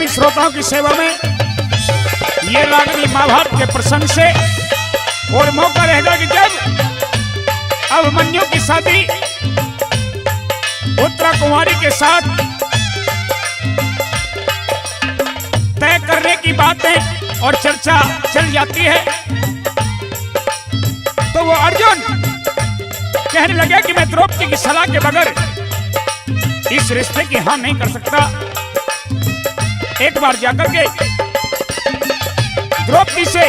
प्रेमी श्रोताओं की सेवा में ये रागनी महाभारत के प्रसंग से, और मौका रहेगा कि जब अभिमन्यु की शादी उत्तरा कुमारी के साथ तय करने की बातें और चर्चा चल जाती है, तो वो अर्जुन कहने लगा कि मैं द्रौपदी की सलाह के बगैर इस रिश्ते की हाँ नहीं कर सकता। एक बार जाकर के द्रौपदी से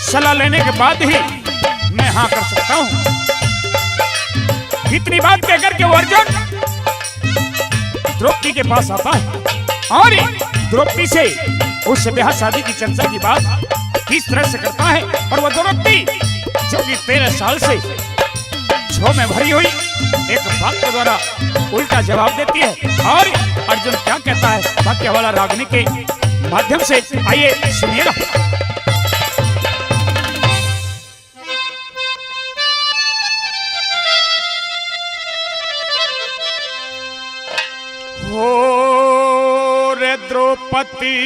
सलाह लेने के बाद ही मैं हाँ कर सकता हूं। इतनी बात कहकर के वो अर्जुन द्रौपदी के पास आता है और द्रौपदी से उस ब्याह शादी की चर्चा की बात किस तरह से करता है। और वो द्रौपदी जो कि 13 साल से झों में भरी हुई एक बात के द्वारा उल्टा जवाब देती है। और अर्जुन क्या कहता है वाक्य वाला रागनी के माध्यम से, आइए सुनिएगा। हो रे द्रौपदी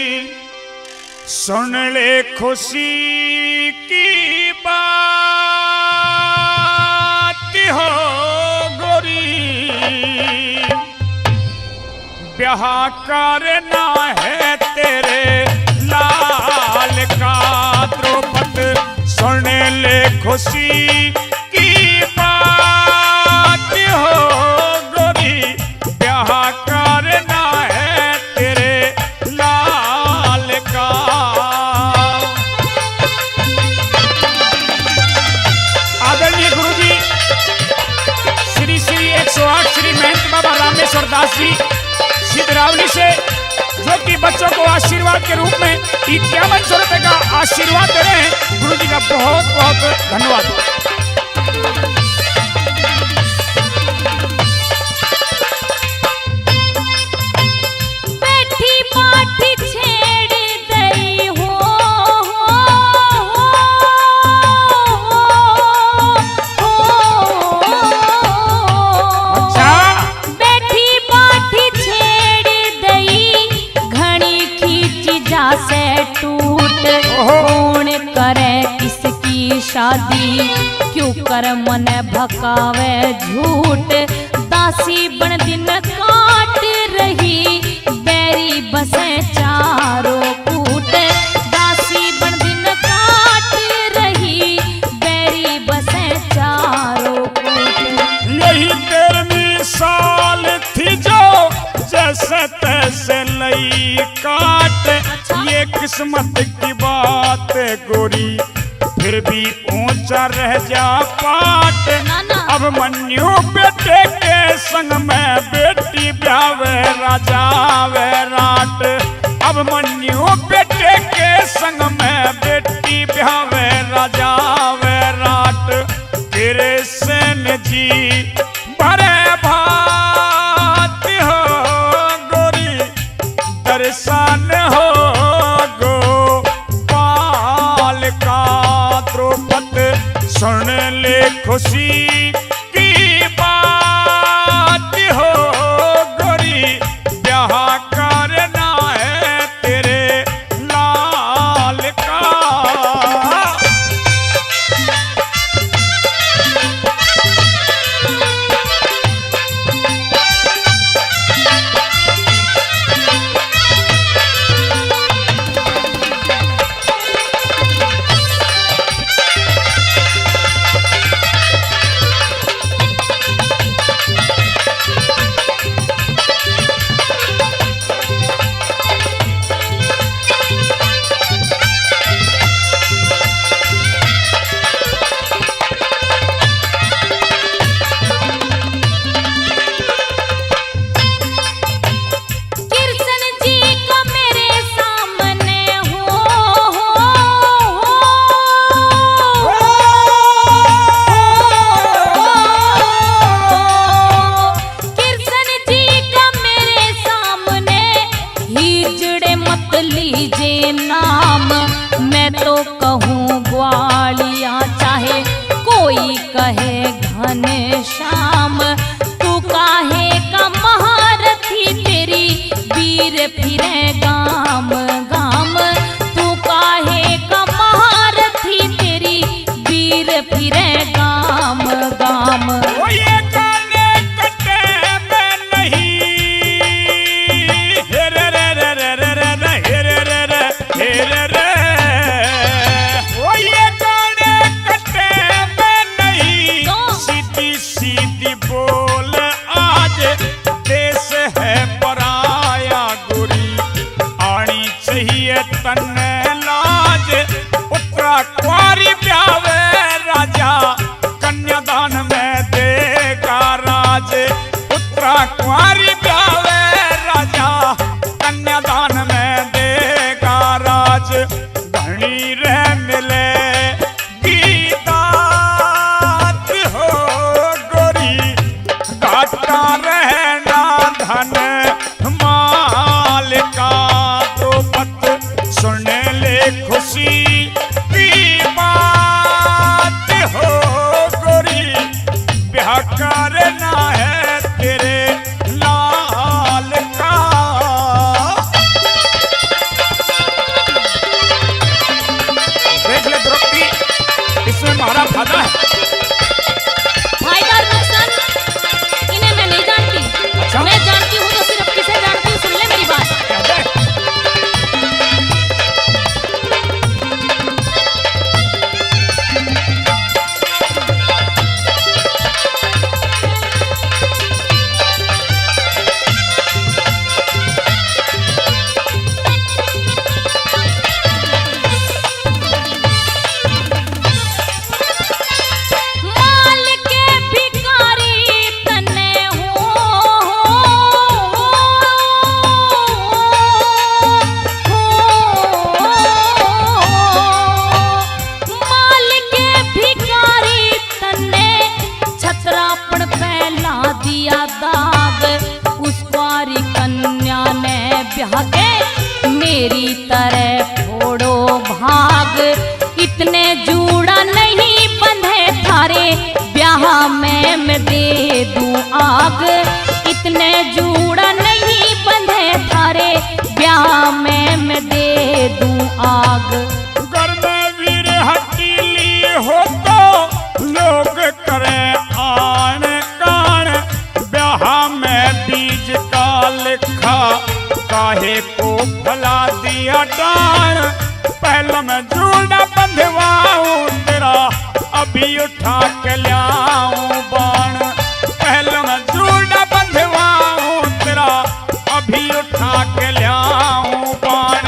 सुन ले खुशी की बात हो गोरी, ब्याह करना है तेरे लाल का। द्रौपदी सुन ले खुशी की बात हो गोरी, ब्याह करना है तेरे लाल का। आदरणीय गुरु जी श्री श्री 108 श्री महंत बाबा रामेश्वर दास जी सिद्धरावली से, जो कि बच्चों को आशीर्वाद के रूप में 5100 रुपए का आशीर्वाद दे रहे हैं। गुरु जी का बहुत बहुत धन्यवाद। शादी क्यों कर मन भकावे झूठ, दासी बन दिन काट रही बैरी बसे चारों कूट। दासी बन दिन काट रही बैरी बसे चारों कूट। यही 13वीं साल थी जो जैसे तैसे लई काट। अच्छा? ये किस्मत की बात गोरी फिर भी ऊंचा रह जा पाट। अब मन्यु बेटे के संग में बेटी ब्यावे राजा वैराट। अब मन्यु बेटे के संग में बेटी ब्यावे राजा वैराट। तेरे सेन जी बड़े भात हो गोरी, दर्शन हो गोपाल का। द्रौपदी सुन ले खुशी की बात हो गोरी, ब्याह करना है तेरे लाल का। घनश्याम तू काहे का महारथी, तेरी वीर फिरेगा काम। ओ ये गाने कटे में नहीं, हे रे रे रे रे रे रे रे, हे रे रे रे, हे रे रे। ओ ये गाने कटे में नहीं, तो? सीधी सीधी बोल आज देश है पराया गोरी, आनी चाहिए तन्ने लाज, उत्तरा कुंवारी ब्यावे राजा, कन्यादान में देगा राज, उत्तरा कुंवारी ब्यावे राजा, कन्यादान में देगा राज। धनी रह मिले गीतात हो गोरी, काटा रहना धन माल का, तो पत सुन ले खुशी की बात हो गोरी, ब्याह करना है तेरे लाल का। देख ले द्रौपदी, इसमें हमारा फायदा है। फायदा और नुकसान इन्हें मैं नहीं जानती। अच्छा? मैं जानती हूँ तो सिर्फ किसे जानती हूँ, सुन ले मेरी बात। क्या है? माल के भिखारी तन्ने हो, माल के भिखारी तन्ने छतरापन फैला दिया दाग, उस कुंवारी कन्या ने ब्याह के मेरी तरह फोड़ो भाग, इतने जूड़ा नहीं बंधे थारे ब्याह में मैं दे दूं आग, इतने जूड़ा नहीं बंधे थारे ब्याह में मैं दे दूं आग। घर में वीर हटीली हो तो लोग करे आन कान, ब्याह में बीज का लिखा काहे को भला दिया डान, पहला मैं जूड़ा बंधवाऊं तेरा अभी उठा के लाऊं बाण, पहला मैं जूड़ा बंधवाऊं तेरा अभी उठा के लाऊं बाण।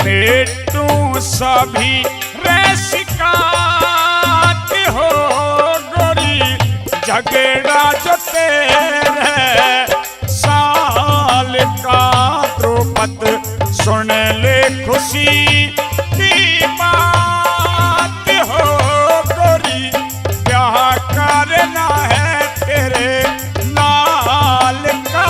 मेटू सभी रसिकात हो गोरी, झगड़ा जो तेरे साल का, द्रौपद सुन ले खुशी की बात हो गोरी, ब्याह करना है तेरे लाल का।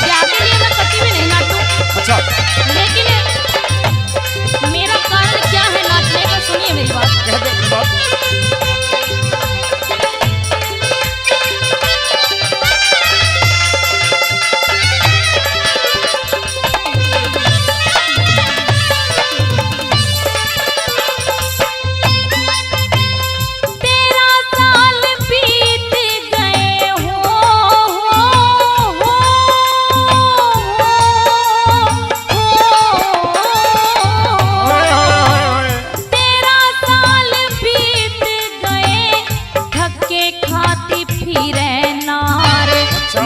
ब्याह के लिए मैं कभी भी नहीं नाचूं, अच्छा, लेकिन मेरा कारण क्या है नाचने का, सुनिए मेरी बात। कह दे बात। तेरा साल बीत गए हो, ओए ओए ओए ओए। तेरा साल बीत गए, धक्के खाती फिरे नार,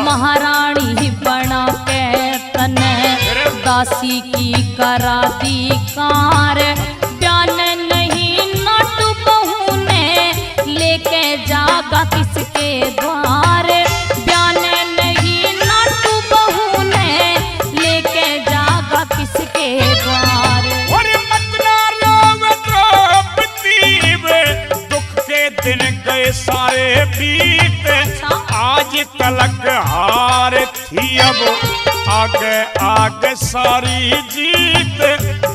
महारानी बना के तने दासी की करा दी कार, प्यान नहीं नट बहू ने लेके जागा किसके द्वार, प्यान नहीं नट बहू ने लेके जागा किसके द्वार। और मतना रोवे द्रौपदी वे, दुख के दिन गए सारे बीत, आज तलक हार थी अब आगे आगे सारी जीत,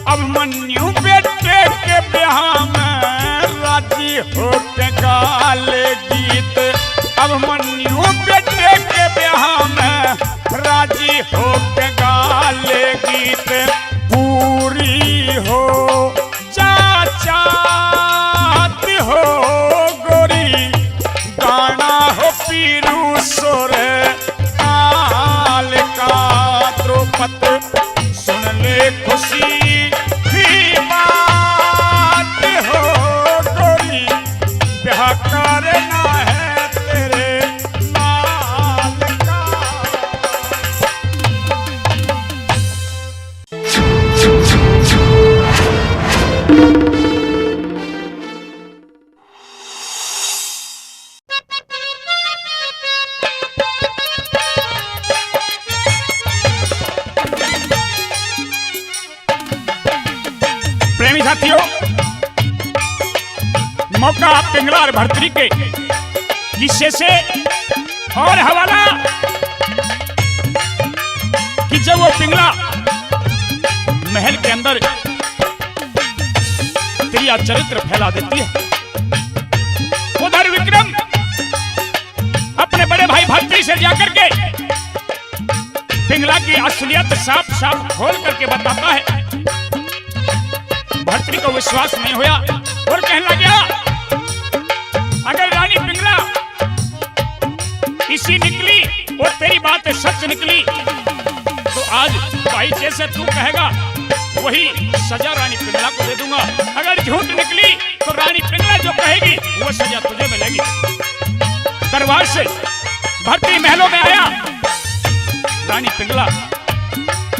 अभिमन्यु बेटे के ब्याह में राजी होके गालेगी पीरू सुर ताल का। द्रौपद सुन ले खुशी की बात हो, गोरी ब्याह करना है तेरे लाल का। प्रेमी साथियों, मौका पिंगला और भर्तरी के किस्से से और हवाला कि जब वो पिंगला महल के अंदर त्रिया चरित्र फैला देती है, उधर विक्रम अपने बड़े भाई भर्तरी से जाकर के पिंगला की असलियत साफ साफ खोल करके बताता है। भर्तरी को विश्वास नहीं हुआ और कहने लगा, अगर रानी पिंगला इसी निकली और तेरी बात सच निकली तो आज भाई जैसे तू कहेगा वही सजा रानी पिंगला को दे दूंगा। अगर झूठ निकली तो रानी पिंगला जो कहेगी वो सजा तुझे मिलेगी। दरबार से भर्तरी महलों में आया। रानी पिंगला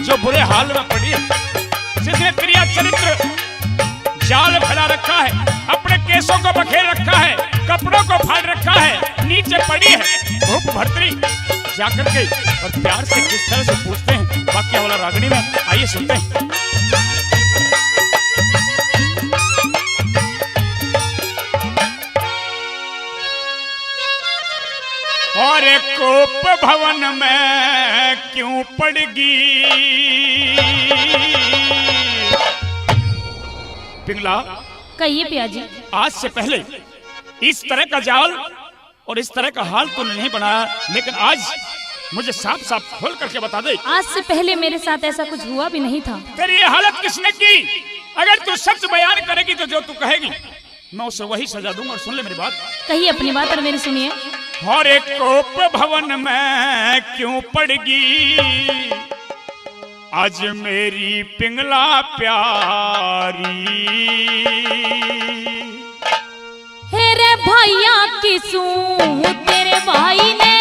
जो बुरे हाल में पड़ी है, जिसने क्रिया चरित्र जाल फैला रखा है, अपने केसों को बखेर रखा है, कपड़ों को फाड़ रखा है, नीचे पड़ी है। भूख भर्तरी जाकर के और प्यार से किस तरह से पूछते हैं बाकी वाला रागनी में, आइए सुनते हैं। और कोप भवन में क्यों पड़गी पिंगला? कहिए पिया जी। आज से पहले इस तरह का जाल और इस तरह का हाल तो नहीं बनाया, लेकिन आज मुझे साफ साफ खोल करके बता दे। आज से पहले मेरे साथ ऐसा कुछ हुआ भी नहीं था। तेरी ये हालत किसने की? अगर तू सच बयान करेगी तो जो तू कहेगी मैं उसे वही सजा दूंगा। और सुन ले मेरी बात। कहिए अपनी बात और मेरी सुनिए। और एक कोप भवन में क्यों पड़गी आज मेरी पिंगला प्यारी? हे रे भैया किसू तेरे भाई ने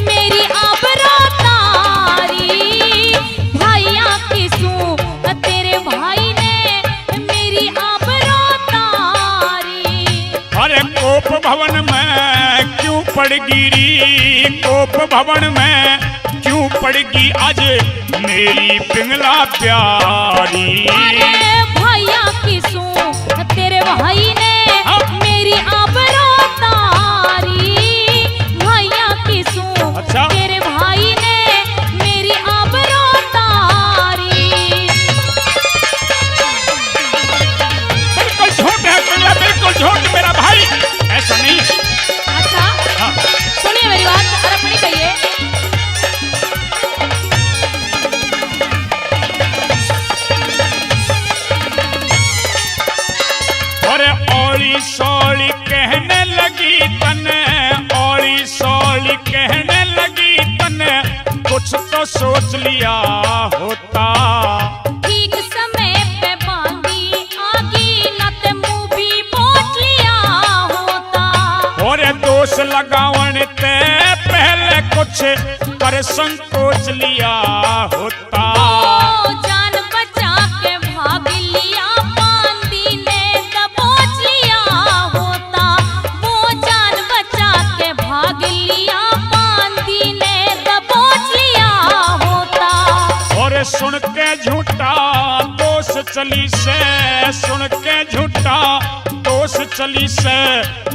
मेरी आबरू तारी। भैया किसू तेरे भाई ने मेरी आबरू तारी। अरे कोप भवन में क्यों पड़गी री? कोप भवन में क्यों पड़गी आज मेरी पिंगला प्यारी? अरे भैया किसू तेरे भाई ने मेरी आबरू तारी। भैया किसू अच्छा? तेरे भाई ने मेरी आबरू तारी। बिल्कुल झूठ है पिंगला, बिल्कुल झूठ। मेरा भाई ऐसा नहीं है। अच्छा हाँ। सुनिए मेरी बात और अपनी कहिए। अरे औली सौली कहने लगी तने, औली सौली कहने लगी तने, कुछ तो सोच लिया होता। ठीक समय पे बांधी आगी न ते मुंह भी पोंछ लिया होता। और दोष लगावन ते पहले कुछ कर संकोच लिया होता। ओ जान बचा के भाग लिया बांधी ने दबोच लिया होता। वो जान बचा के भाग लिया बांधी ने दबोच लिया होता। और सुन के झूठा दोष चली से, सुन के झूठा दोष चली से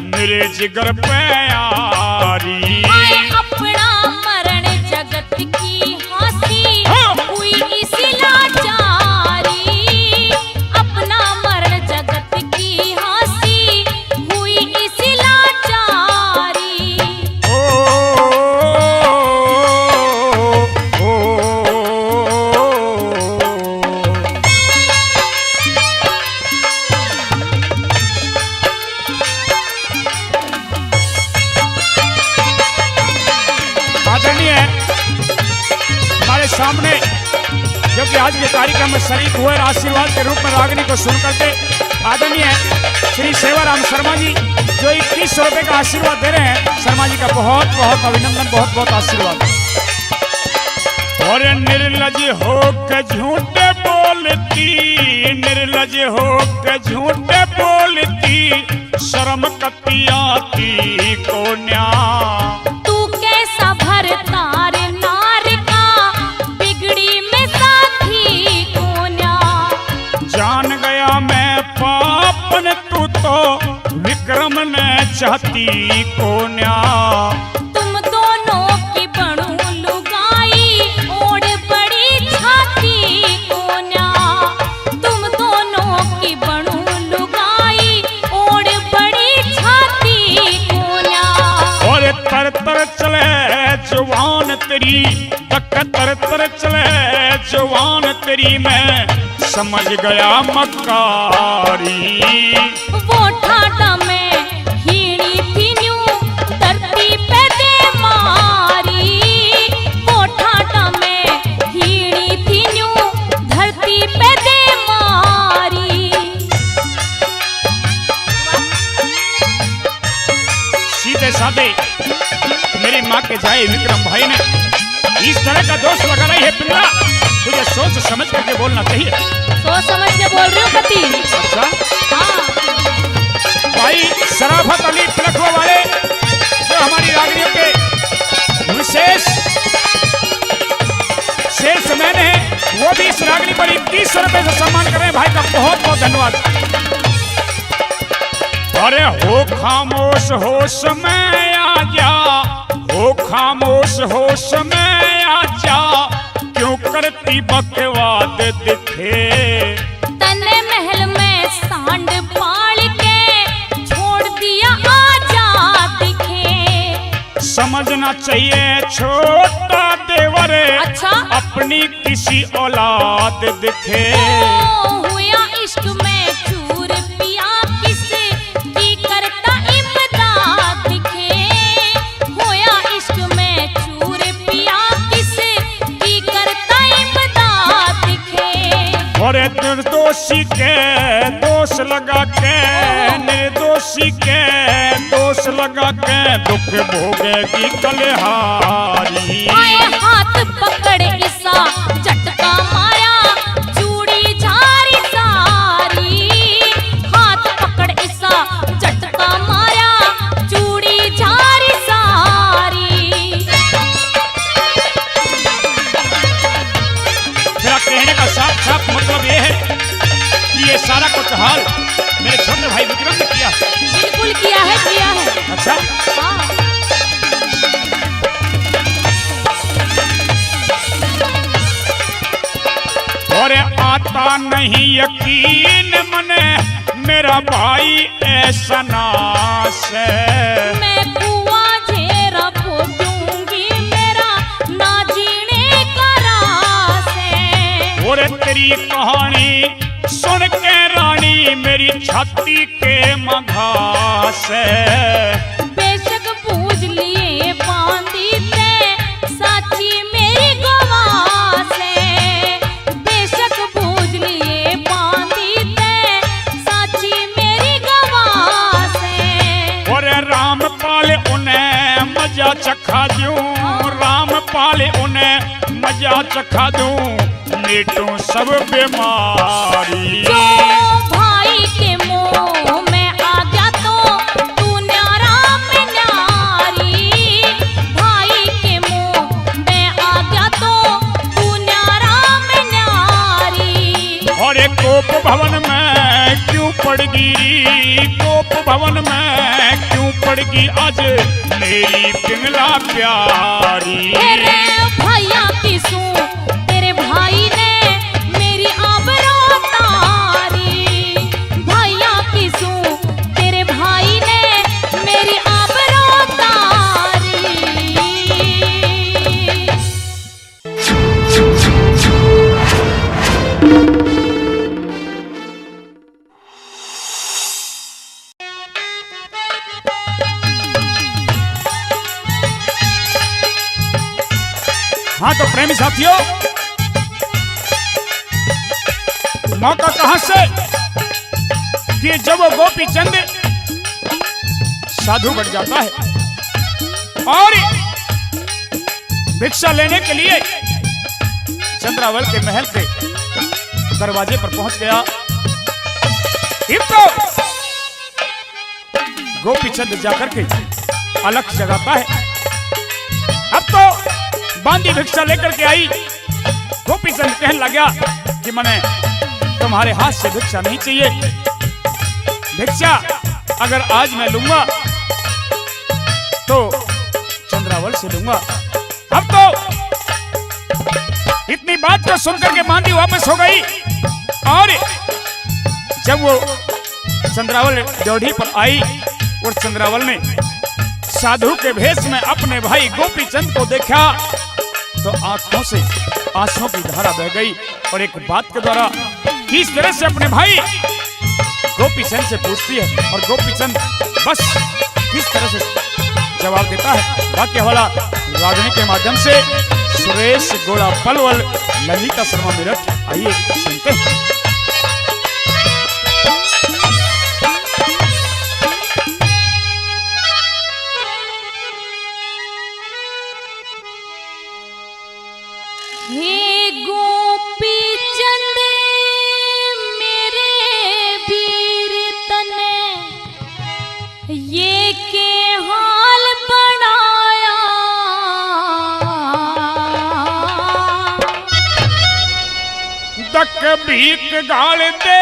मेरे जिगर पे यारी। आए अपना मरण जगत की हंसी हुई इसी लाचारी। अपना मरण जगत की हंसी हुई इसी लाचारी। सामने जो कि आज के कार्यक्रम में शरीक हुए आशीर्वाद के रूप में रागनी को सुन करके आदरणीय श्री सेवाराम शर्मा जी जो 2100 रुपए का आशीर्वाद दे रहे हैं, शर्मा जी का बहुत बहुत अभिनंदन, बहुत बहुत आशीर्वाद। और निर्लज हो के झूठे बोलती, निर्लज हो के झूठे बोलती, शर्म कती आती को न्या। तू कैसा भरतार नार का, बिगड़ी में साथी को न्या। जान गया मैं पापन तू तो विक्रम ने चाहती को न्या। तुम दोनों की बनू लुगाई, ओढ़ बड़ी छाती को न्या। तुम दोनों की बनू लुगाई, ओढ़ बड़ी छाती को न्या। और तर तर चले जवान तेरी, तक तर तर चले जवान तेरी, मैं समझ गया मक्कारी। वो ठाटा में हीणी थी न्यू, धरती पे दे मारी। वो ठाटा में हीणी थी न्यू, धरती पे दे मारी। सीधे साधे मेरी माँ के जाए विक्रम भाई ने इस तरह का दोष लगा रही है पिंगला, तुझे सोच समझ करके बोलना चाहिए। सोच समझ के बोल रही हूँ कति। अच्छा हाँ, भाई शराफत अली पिलखवा वाले जो हमारी रागनियों के विशेष शेष मैन है, वो भी इस रागनी पर 2100 रुपए से सम्मान कर रहे हैं। भाई का बहुत बहुत धन्यवाद। अरे हो खामोश होश में आ जा, हो खामोश होश में आ जा, क्यों करती बकवाद दिखे। तने महल में सांड पाल के छोड़ दिया आजाद दिखे। समझना चाहिए छोटा देवर, अच्छा? अपनी किसी औलाद दिखे। हुआ इश्क में चूर पिया किस की करता इमदाद दिखे। होया इश्क में चूर पिया किस की करता इमदाद दिखे। और निर्दोषी के दोष लगा के, निर्दोषी के दोष लगा के, दुख भोगेगी कलहारी। आए हाथ पकड़ इसा झटका मारा, चूड़ी झारी सारी। हाथ पकड़ इसा झटका मारा, चूड़ी झारी सारी। मेरा कहने का साफ साफ मतलब ये है कि ये सारा कुछ हाल मेरे छोटे भाई विक्रम ने किया। बिल्कुल किया है। अच्छा हाँ। और आता नहीं यकीन मने, मेरा भाई ऐसा नाश है। मैं कुआं घेरा खोदूंगी, मेरा ना जीने का रास है। और तेरी कहानी सुन के रानी मेरी छाती के मघास है। बेशक पूज लिए बांधी ते, साची मेरी गवास है। बेशक पूज लिए बांधी ते, साची मेरी गवास है। और रामपाल उन्हें मजा चखा दूं, रामपाल उन्हें मजा चखा दूं, मिटूं सब बीमारी। जो भाई के मोह में आ गया तो तू न्यारा में न्यारी। भाई के मोह में आ गया तो तू न्यारा में न्यारी। और एक कोप भवन में क्यों पड़ गिरी, कोप भवन में क्यों पड़ गई आज मेरी पिंगला प्यारी। तेरे भैया की सू, तेरे भाई ने मेरी आबरू तारी। भैया की सू, तेरे भाई ने मेरी आबरू तारी। हाँ तो प्रेमी साथियों, मौका कहां से कि जब वो गोपी चंद साधु बन जाता है और भिक्षा लेने के लिए चंद्रावल के महल के दरवाजे पर पहुंच गया। तो गोपी चंद जाकर के अलख जगाता है। अब तो बांदी भिक्षा लेकर के आई। गोपी चंद कहने लगा कि मने तुम्हारे हाथ से भिक्षा नहीं चाहिए, भिक्षा अगर आज मैं लूंगा तो चंद्रावल से लूंगा। अब तो इतनी बात को सुनकर के बांदी वापस हो गई और जब वो चंद्रावल ड्योढ़ी पर आई और चंद्रावल ने साधु के भेष में अपने भाई गोपी चंद को देखा तो आंखों से आंसुओं की धारा बह गई और एक बात के द्वारा किस तरह से अपने भाई गोपी चंद से पूछती है और गोपी चंद बस किस तरह से जवाब देता है। वाक्य वाला रागनी के माध्यम से सुरेश गोड़ा पलवल, ललिता शर्मा मेरठ, आइए सुनते हैं। हे गोपी चंद मेरे वीर तने ये के हाल बनाया, दक भीख गाल दे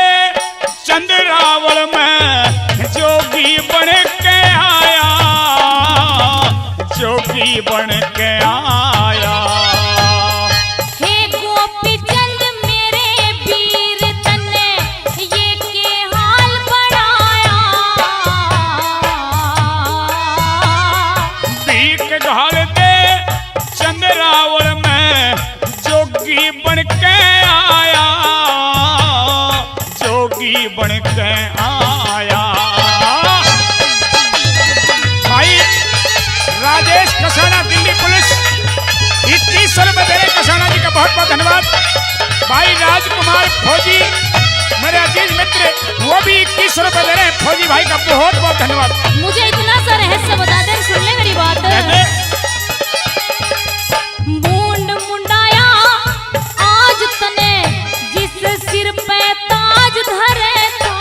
चंद्रावल में जोगी बन के आया, जोगी बन के आया। ढाल दे चंद्रावल में जोगी बन के आया, जोगी बन के आया। भाई राजेश कसाना, दिल्ली पुलिस 2100 रुपए दे रहे कसाना जी का बहुत बहुत धन्यवाद। भाई राजकुमार फौजी मेरे अजीज मित्र वो भी 2100 रुपए दे रहे हैं, फौजी भाई का बहुत बहुत धन्यवाद। मुझे इतना सा रहस्य बता दे, सुन ले मेरी बात। बूंद मुंडाया आज तने जिस सिर पे ताज धरे था,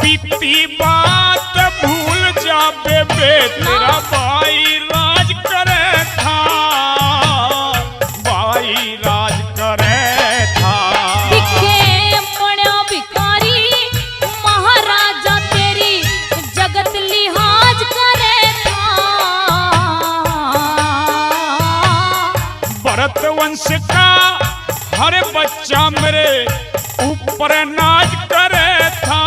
बीती बात भूल जा बेबे तेरा भाई राज करे था, भाई राज करे था। दिखे पड़ा भिखारी महाराजा तेरी जगत लिहाज करे था, भरत वंश का हर बच्चा मेरे ऊपर नाज करे था,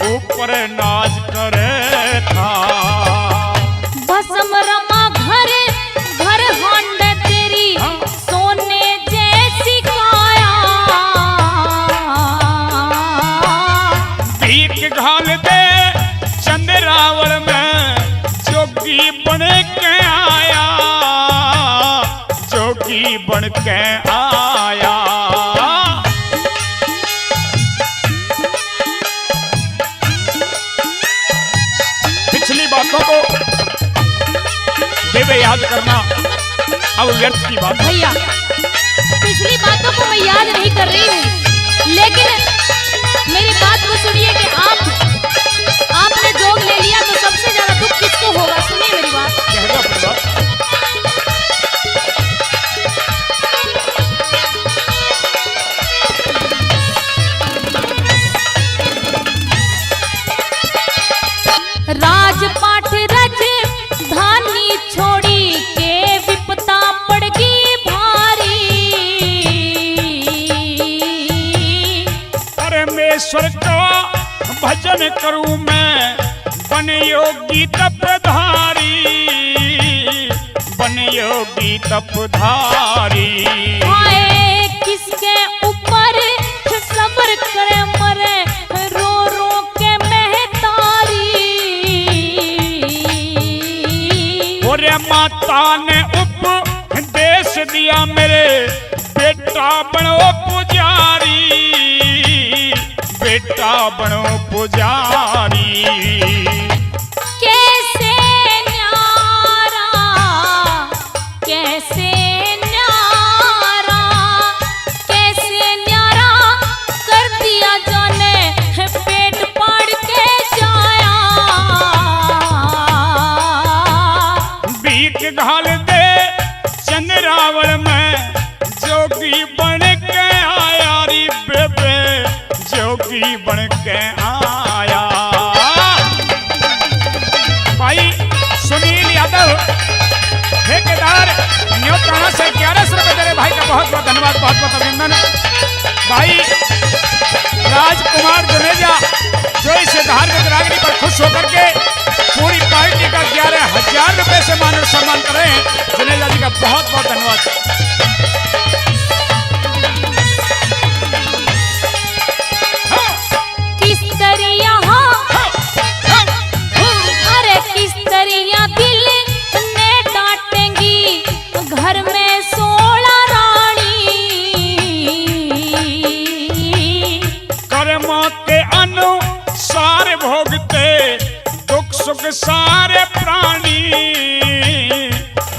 ऊपर नाज करे था। भस्म रमा घर घर हांडे तेरी सोने जैसी काया, भीख घाल दे चंद्रावल में जोगी बन के आया, जोगी बन के आया। पिछली बातों को बेबे याद करना अब व्यर्थ की बात। भैया पिछली बातों को मैं याद नहीं कर रही हूँ, लेकिन मेरी बात को सुनिए कि आपने जोग ले लिया तो सबसे ज्यादा दुख किसको होगा। सुनिए मेरी बात। राजपाट रज धानी छोड़ी के विपता पड़गी भारी, परमेश्वर का भजन करूं मैं बन योगी तपधारी, बन योगी तपधारी। आए किसके ऊपर सब्र करे मरे रो रो के महतारी, और माता ने उपदेश उपदेश दिया मेरे बेटा बनो पुजारी, बेटा बनो पुजारी। कैसे न्यारा, कैसे न्यारा, कैसे न्यारा कर दिया जाने पेट पाड़ के जाया। भीख घाल दे चंद्रावल में जोगी बन के आया री बेबे, जोगी बन के आया। भाई सुनील यादव ठेकेदार न्योताना से 1100 रुपए दे रहे भाई का बहुत बहुत धन्यवाद, बहुत बहुत अभिनंदन। भाई राजकुमार जुनेजा जो इस धार्मिक रागनी पर खुश होकर के पूरी पार्टी का 11,000 रुपए से मान और सम्मान कर रहे हैं, जुनेजा जी का बहुत बहुत धन्यवाद। अरे किस तरह दिल ने डांटेंगी घर में 16 रानी। कर्मों के अनुसार भोगते दुख सुख सारे प्राणी,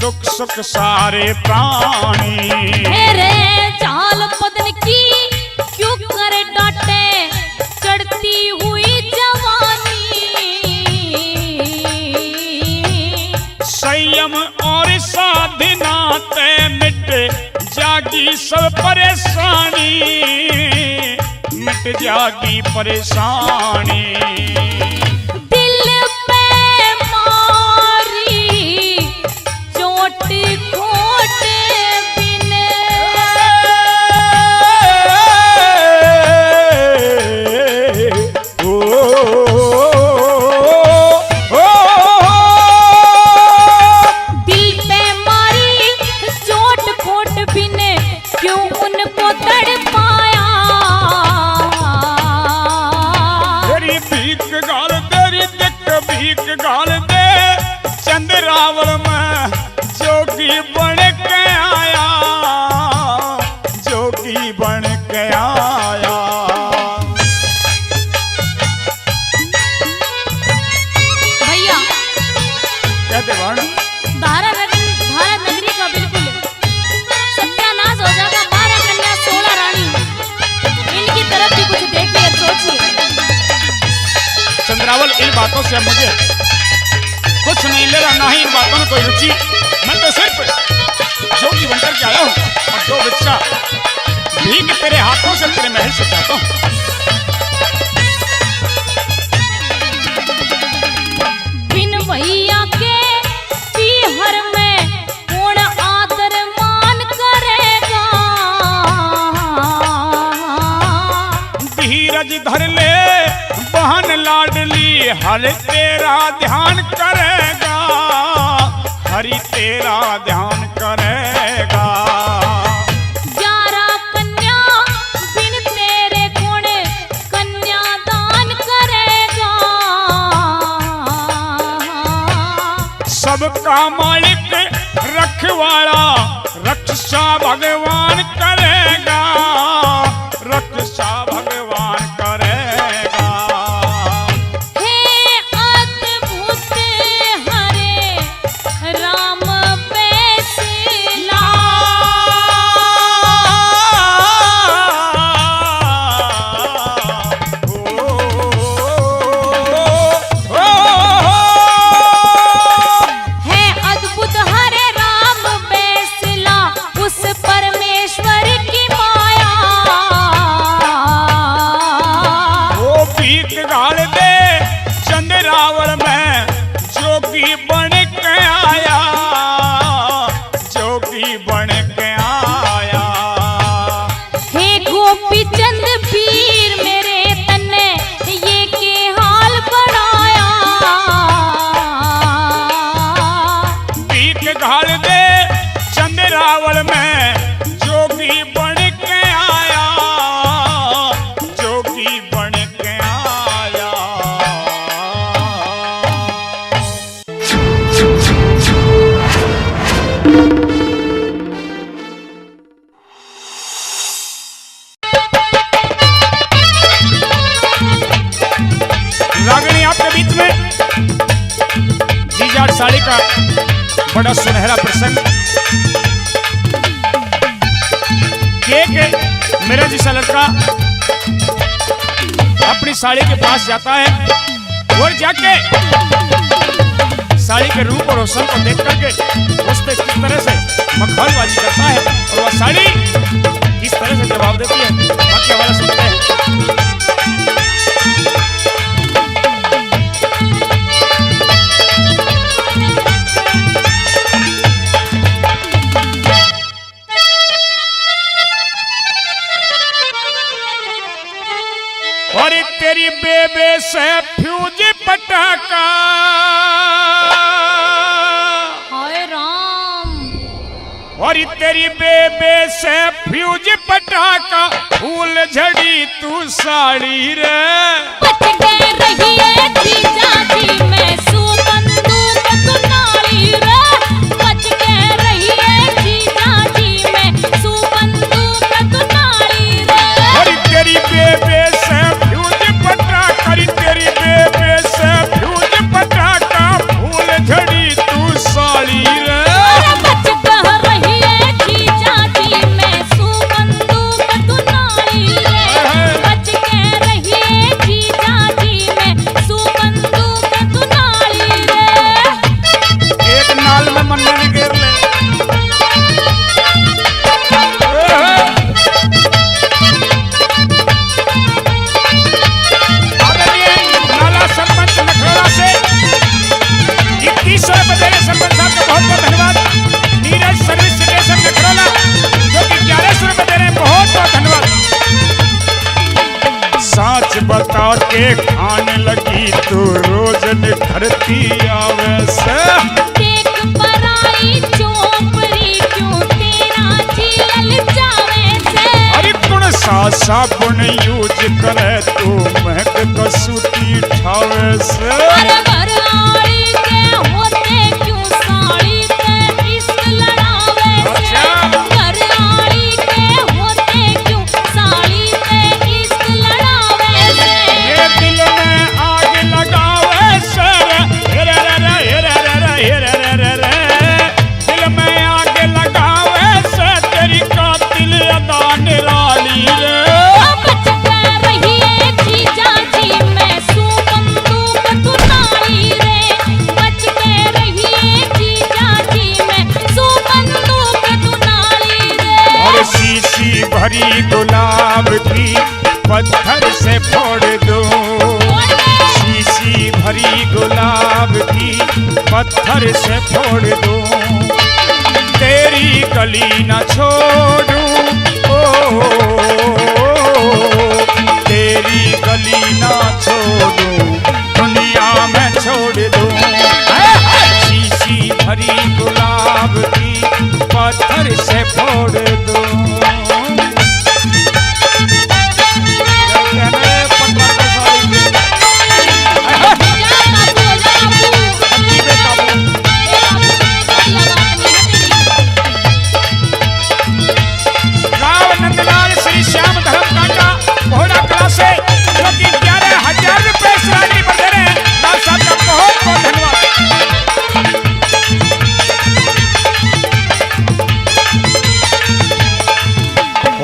दुख सुख सारे प्राणी। मेरे चाल बदन की क्यों कर डांटे चढ़ती हुई जवानी। संयम और साधना ते मिट जागी सब परेशानी, मिट जागी परेशानी। दिल पे मारी चोट खोट बिने। दिल पे मारी चोट खोट बिने क्यों उनको तड़पाया। तेरी भीख गाल तेरी दिक भीख गाल दे चंद्रावल में जोगी बन के आया, जोगी बन के आया। भैया कहते वर्ण धारा नगरी का बिल्कुल सत्यानाश हो जाएगा। 12 कन्या 16 रानी, इनकी तरफ भी कुछ देखिए सोचिए। चंद्रावल इन बातों से अब मुझे कुछ नहीं ले रहा, ना ही इन बातों में कोई रुचि। मैं तो सिर्फ जोगी बनकर के आया हूँ और जो भिक्षा भीख तेरे हाथों से तेरे महल से चाहता हूँ। बिन भैया के पीहर में कौन आदर मान करेगा। धीरज धर ले बहन लाडली हर तेरा ध्यान करेगा, हरि तेरा ध्यान करेगा। 11 कन्या बिन तेरे कौन कन्यादान करेगा। सबका मालिक रखवाला रक्षा भगवान करेगा, रक्षा भगवान करेगा। हे अद्भुत हरे राम फैसला। है अद्भुत हरे राम फैसला उस परमेश्वर की माया। वो भीख गाल दे चंद्रावल में जोगी बन के आया, जोगी बन के आया। हे गोपी चंद पीर मेरे तन्ने ये के हाल बनाया। भीख घाल दे चंद्रावल में जोगी बन के आया, जोगी बन के आया। लाड़ साड़ी का बड़ा सुनहरा प्रसंग। के मेरा जैसा लड़का अपनी साड़ी के पास जाता है और जाके साड़ी के रूप और रोशन को देख करके उससे किस तरह से मखौलबाजी करता है और वह साड़ी किस तरह से जवाब देती है, बाकी हमारा सुनते हैं। और तेरी बेबे से फ्यूज पटाखा, हाय राम। और तेरी बेबे से फ्यूज पटाखा, फूल झड़ी तू साड़ी रे। बच के रहिए जीजा जी मैं सुबंदूक दुनाली रे। बच के रहिए जीजा जी मैं सुबंदूक दुनाली रे। और तेरी बेबे से फ्यूज पटाखा, तेरी बेबे से फ्यूज पटाखा, फूल झड़ी तू साड़ी रे। बच के रहिए जीजा जी मैं सुबंदूक दुनाली रे। बच के रहिए जीजा जी मैं सुबंदूक दुनाली रे। एक नाल में मन में गिर ले। नाला सरपंच नखरोला से 2100 रुपए देने सरपंच साहब का बहुत बहुत धन्यवाद। नीरज सर्विस स्टेशन नखरोला जो कि 1100 रुपए दे रहे हैं, बहुत बहुत धन्यवाद। सच बता के खाने लगी तू रोज निखरती आवे से। देख पराई चोपड़ी क्यों तेरा जी ललचावे से। अरे कौन सा साबुन यूज करे तू महक कसूती ठावे से। अरे घर आड़ी के होते क्यों साड़ी ते इश्क लड़ावे से। घर आड़ी के होते क्यों साड़ी ते इश्क लड़ावे से। ये दिल में आग लगावे से रे रे रे रे रे रे रे रे। दिल में आग लगावे से तेरी कातिल अदा निराली रे। बच के रहिए जीजा जी मैं सुबंदूक दुनाली रे। बच के रहिए जीजा जी मैं सुबंदूक दुनाली रे। और शीशी भरी गुलाब की पत्थर से फोड़ दो। शीशी भरी गुलाब की पत्थर से फोड़ दो। तेरी गली न छोड़ूं तेरी गली ना छोड़ूं, दुनिया में छोड़ दूं। शीशी भरी गुलाब की पत्थर से फोड़ दूं।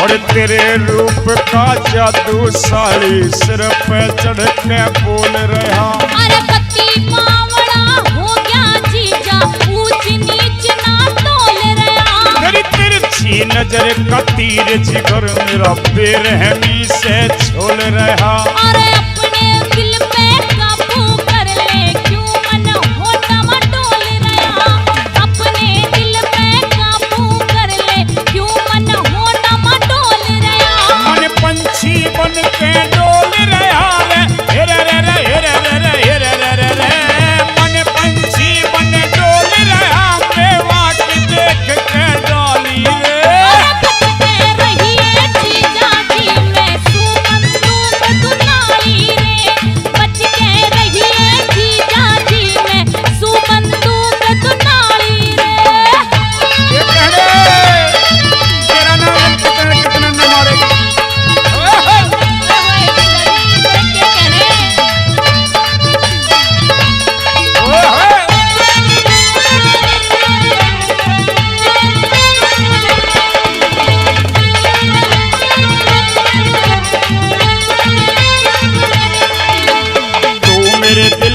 और तेरे रूप का जादू साड़ी सिर पे चढ़ के बोल रहा। अरे कत्ती पावड़ा हो गया जीजा ऊंच नीच ना तोल रहा। मेरी तिरछी नजर का तीर जिगर मेरा बेरहमी से छोड़ रहा। अरे अपने दिल पे काबू कर ले क्यों मन होता मटोल रहा। अपने दिल पे काबू कर ले क्यों मन होता मटोल रहा। मन पंछी बन के डोल रहा रे रे रे रे रे रे रे रे रे। मन पंछी बन डोल रहा मेवा की देख के डाली रे। बच के रहिए जीजा जी मैं सुबंदूक दुनाली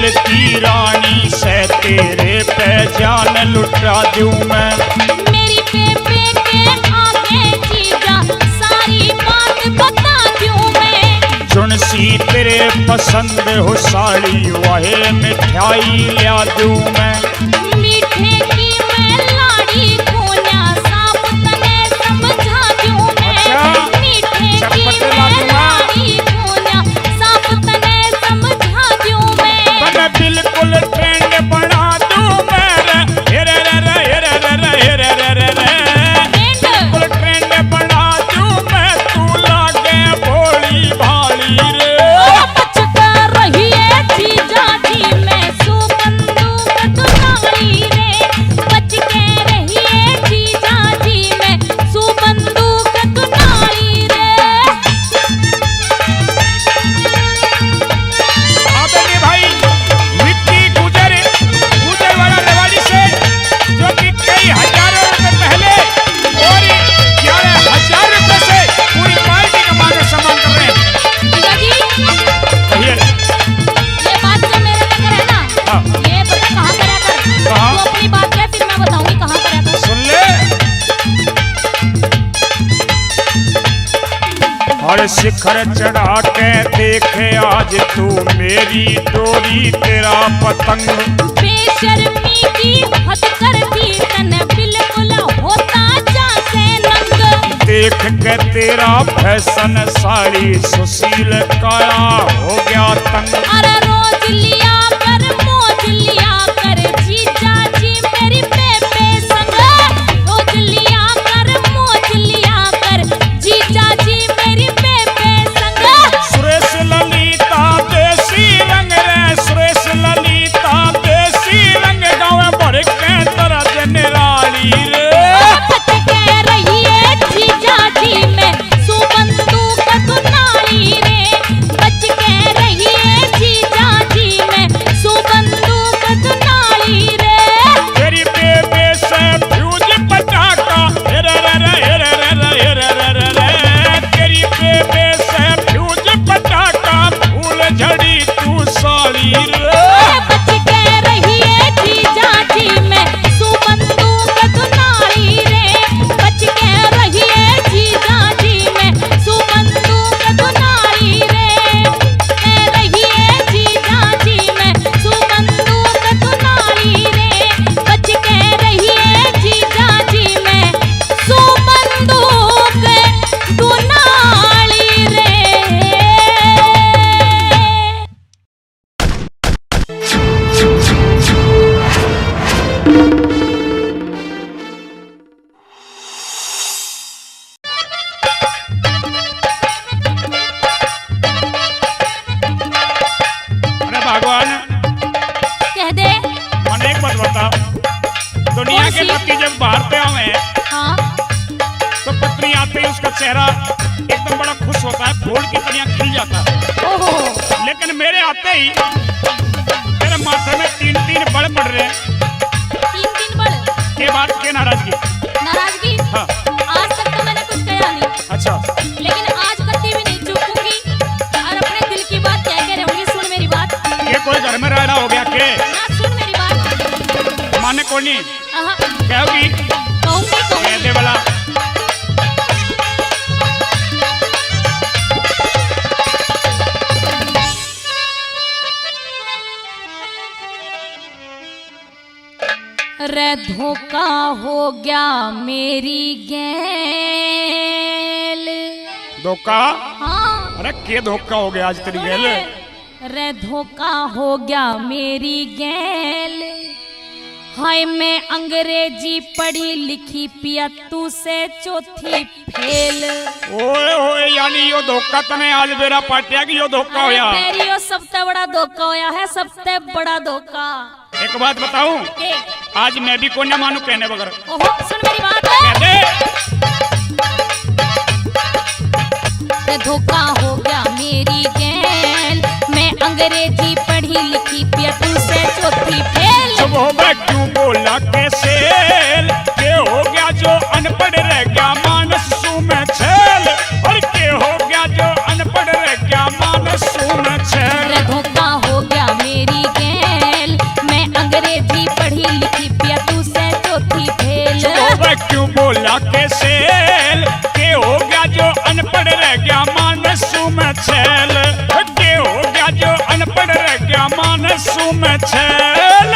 दिल की रानी से तेरे पे जान लुटा दूं मैं। मेरी बेबे के आगे जीजा सारी बात बता दूं मैं। जुनसी तेरे पसंद हो साड़ी वाहे मिठाई लिया दूं मैं। मीठे की मैं लाड़ी खोया साफ तने समझा दूं मैं। अच्छा, मीठे की चटपटे मैं ला दूंगा। लाड़ी खोया साफ तने समझा दूं मैं। मैं बिल्कुल ट्रेंड बना दूं मैं रे रे रे रे रे रे रे रे रे रे। बिल्कुल ट्रेंड बना दूं मैं तू लागे भोली भाली रे। बच कर रहिए जीजा जी मैं सुबंदूक दुनाली रे। बच के रहिए जीजा जी मैं सुबंदूक दुनाली रे। आदरणीय भाई विक्की गुजर वाला रेवाड़ी से जो कि कई हजारों रुपए पहले और 11,000 रुपए से पूरी पार्टी का मान सम्मान कर रहे हैं। जीजा जी कहिए। ये बात जो मेरे तक है ना, हाँ। ये बता कहाँ करा कर। कहाँ? तू अपनी बात कह फिर मैं बताऊंगी कहाँ करा कर। सुन ले और शिखर चढ़ा के देखे आज तू मेरी डोरी तेरा पतंग। बेशर्मी की हद कर दी तने बिल्कुल होता जा से नंग। देख के तेरा फैशन साड़ी सुशील काया हो गया तंग। अरे रोज लिया कर मौज लिया कर जीजा जी मेरी बेबे संग। रोज लिया कर मौज लिया कर जीजा जी मेरी बेबे संग। सुरेश ललिता देसी रंग रे सुरेश ललिता देसी रंग गाँव भर के तरह निराली रे। बच के रहिए जीजा जी मैं सुबंदूक दुनाली रे। बच के रहिए जीजा जी मैं सुबंदूक दुनाली रे। तेरी बेबे से फ्यूज पटाखा रे रे रे रे रे रे रे रे रे। तेरी बेबे से फ्यूज पटाखा फूल झड़ी तू साड़ी रे। बच के रहिए जीजा जी मैं सुबंदूक दुनाली रे। बच के रहिए जीजा जी मैं सुबंदूक दुनाली रे। रहिए जीजा जी मैं सुबंदूक दुनाली रे। बच के रहिए जीजा जी मैं सुबंदूक दुनाली रे। अरे भगवान कह दे। मन एक बात बता दुनिया कौन के सी? पति जब बाहर पे आवे हाँ तो पत्नी आते ही उसका चेहरा एकदम बड़ा खुश होता है फूल की तरह खिल जाता है। ओहो लेकिन मेरे आते ही तेरे माथे में 3-3 बड़ पड़ रहे हैं। 3 बड़ ये बात के नाराजगी। नाराजगी। हाँ आज तक तो मैंने कुछ कहा नहीं, अच्छा लेकिन आज कभी भी नहीं चूकूंगी और अपने दिल की बात कह के रहूंगी। सुन मेरी बात। ये कोई घर में रहना हो गया के ना सुन मेरी बात। माने को नहीं हाँ, कहोगी कहूंगी कह दे वाला। रे धोखा हो गया मेरी गैल। धोखा? हाँ अरे के धोखा हो गया आज तेरी गैल? रे धोखा हो गया मेरी गैल। हाय मैं अंग्रेजी पढ़ी लिखी पिया तू से चौथी फेल। ओए ओए यानी यो धोखा तने आज मेरा पाटिया की यो धोखा होया। तेरी यो सबसे बड़ा धोखा होया है, सबसे बड़ा धोखा। एक बात बताऊं के? आज मैं भी कोई न मानू कहने बगैर। ओहो सुन मेरी बात। कह दे। रे धोखा हो गया मेरी गैल। मैं अंग्रेजी पढ़ी लिखी पिया तू से चौथी फेल। चुप हो बे क्यों बोला कैसेल के हो गया जो अनपढ़ रह गया मानस सू में छेल। और के हो गया जो अनपढ़ रह गया मानस सू में छेल। रे धोखा हो गया मेरी गैल। रह गया मानसू में छैल, के हो गया जो अनपढ़ रह गया मानसू में छैल।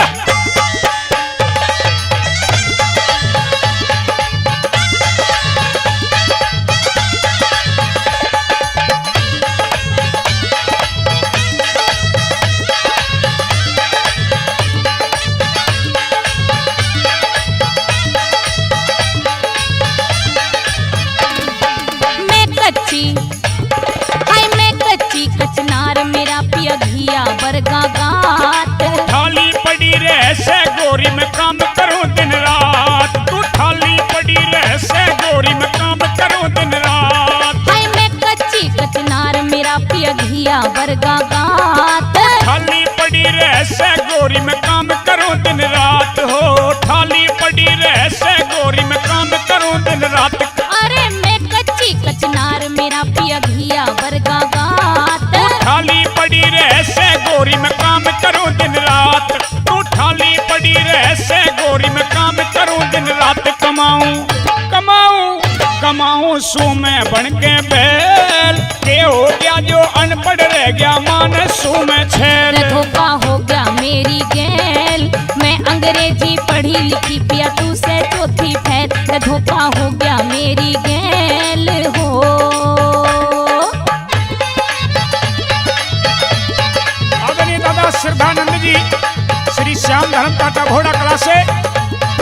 कचनार मेरा पिया घिया बरगा गात, थाली पड़ी रह से गोरी में काम करूं दिन रात, तू थाली पड़ी रह से गोरी में काम करूं दिन रात। हाय मैं कच्ची कचनार मेरा पिया घिया बरगा गात, थाली पड़ी रह से गोरी में काम करूं दिन रात हो, थाली पड़ी रह से गोरी में काम करूं दिन रात। अरे मैं कच्ची कचनार मेरा पिया घिया बरगा गात, थाली पड़ी रह से गोरी में काम करूं दिन रात, तू थाली पड़ी रह से गोरी में काम करूं दिन रात। कमाऊं कमाऊं कमाऊं सू में बन के बैल, के हो गया जो अनपढ़ रह गया मानसू में छैल। धोखा हो गया मेरी गैल, मैं अंग्रेजी पढ़ी लिखी पिया तू से चौथी फैल, धोखा हो गया मेरी गैल हो। श्रद्धानंद जी श्री श्याम धर्म टाटा घोड़ा कला से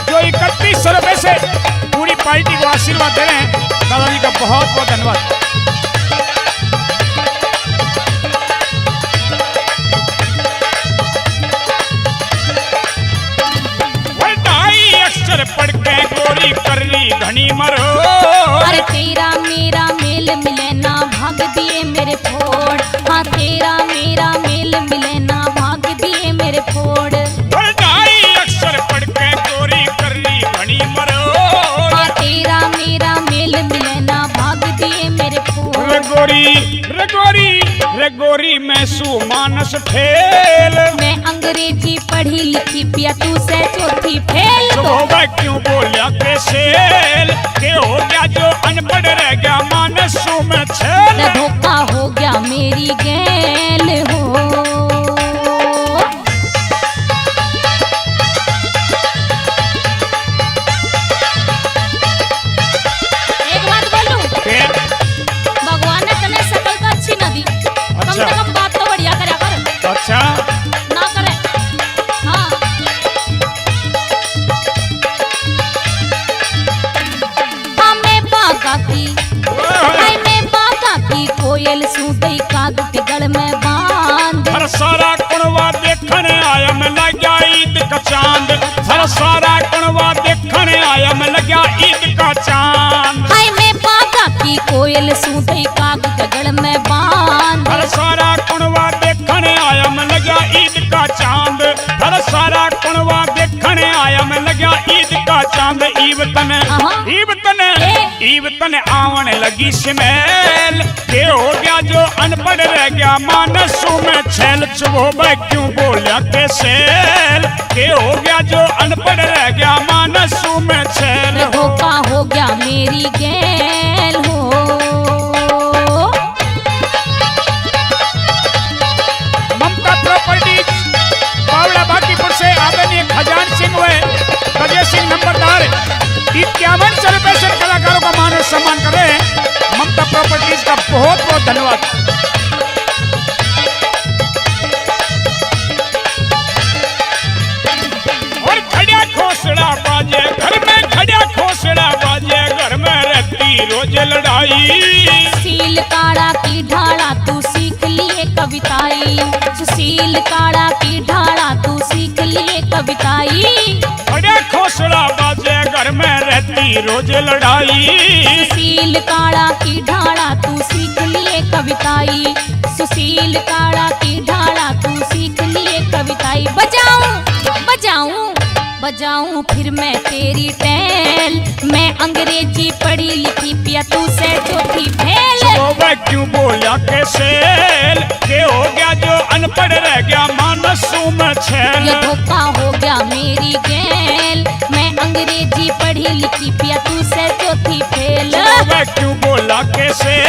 जो 3100 रुपए से पूरी पार्टी को आशीर्वाद दे रहे हैं, दादाजी का बहुत बहुत धन्यवाद। अक्षर पढ़ के गोरी कर ली घनी मरो, अरे तेरा मेरा मेल मिले ना भाग दिए मेरे फोड़, हाँ तेरा मेरा मेल मिले ना भाग दिए मेरे फोड़। अक्षर पढ़ के गोरी कर ली घनी मरो, हाँ तेरा मेरा मेल मिले ना भाग दिए मेरे फोड़। रे गोरी मैं सू मानस फेल, मैं अंग्रेजी पढ़ी लिखी पिया तू से चौथी फेल। तो क्यों बोलिया के सेल, के हो गया जो अनपढ़ रह गया मानसू में छैल। धोखा हो गया मेरी गैल हो। एक बात बोलूं, भगवान ने तने शकल तो अच्छी न दी, कम से कम बात तो बढ़िया करया कर। अच्छा ना करे, हाँ कोयल सूतई काग के गल में बांध, हर सारा कुणवा देखने आया मैं लग्या ईद का चांद, हर सारा कुणवा देखने आया मैं लग्या ईद का चांद। हाय मैं पागा की कोयल सूतई काग के गल में बांध, हर सारा कुणवा देखने आया मैं लग्या ईद का चांद, हर सारा कुणवा देखने आया मैं लग्या ईद का चांद। ईब तने आवन लगी स्मेल, के हो गया जो अनपढ़ रह गया मानसू में छैल। चुभो क्यों बोलिया के सेल, के हो गया जो अनपढ़ रह गया मानसू में छैल। धोखा हो गया मेरी गैल हो। ममता प्रॉपर्टीज बावड़ा बाकीपुर से आदरणीय खजान सिंह व अजय सिंह नंबरदार 5100 रुपए से कलाकारों का मान और सम्मान कर रहे हैं। ममता प्रॉपर्टीज का बहुत बहुत धन्यवाद। और खड़िया खोसड़ा बाजे घर में, खड़िया खोसड़ा बाजे घर में रहती रोज लड़ाई। सील काड़ा की ढाला तू सीख लिए कविताई, सुशील काड़ा की ढाला तू सीख लिए कविताई। खड़िया खोसड़ा बाजे घर में रहती रोज लड़ाई। सुशील काड़ा की ढाला तू सीख लिए कविताई, सुशील काड़ा की ढाला तू सीख लिए कविताई। बजाऊं बजाऊं बजाऊं फिर मैं तेरी टैल, मैं अंग्रेजी पढ़ी लिखी पिया तू से चौथी फेल। क्यों बोला के सेल, के हो गया जो अनपढ़ रह गया मानसू में छैल। ये धोखा हो गया मेरी गैल, मैं अंग्रेजी पढ़ी लिखी पिया तू से चौथी फेल। क्यों बोला के सेल,